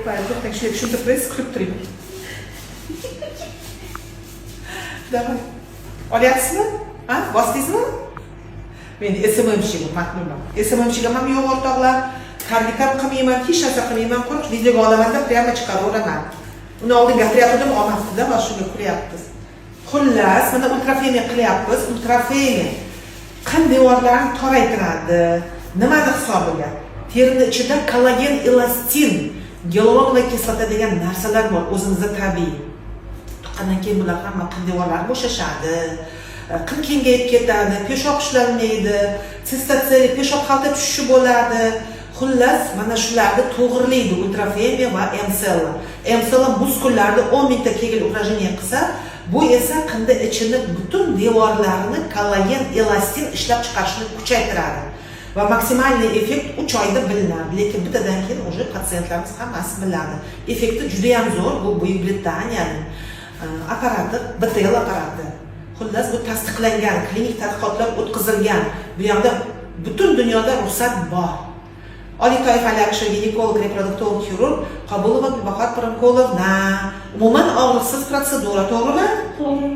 to'xtang, shu yerga tushuntirib qo'yasiz, kulib turing. Davay. Olyapsizmi? Ha, bosdingizmi? Men SMMchiman, maqnunman. SMMchiga ham yo'q o'rtoqlar. Karnikam qilmayman, hech narsa qilmayman, qo'rq videoga olamanda prямо chiqaraveraman. Uni oldin gapirayotgandim, olmabdi-da, va shunga kulyapmiz. Xullas, mana ultrafeyni qilyapmiz. Ultrafeyni qan devorlarini toraytiradi. Nimani hisobiga? Terini ichida kollagen, elastin, gialuronoviy kislota degan narsalar bor, o'zimizda tabiiy. Tuqqandan keyin bular hamma qan devorlari bo'shashadi. Qin kengayib ketadi, peshob ishlanmaydi, sistatseli peshob xalta tushishi bo'ladi. Xullas, mana shularni to'g'rilaydi ultrafemiya va MCL. MCL muskullarni 10 mingta kegel упражнение qilsa, bu esa qinda ichini butun devorlarini kollagen, elastin ishlab chiqarishni kuchaytiradi. Va maksimalniy effekt 3 oyda bilinadi. Lekin bittadan keyin уже patsientlarimiz hammasi biladi. Effekti juda ham zo'r. Bu Buyuk Britaniyaning apparati, BTL apparati. Xullas, bu tasdiqlangan, klinik tadqiqotlar o'tkazilgan. Bu yerda butun dunyoda ruxsat bor. Oliy toifali ginekolog, reproduktolog, xirurg Qabulova Gulbahor Pirimkolovna. Umuman og'riqsiz protsedura, to'g'rimi? To'g'ri.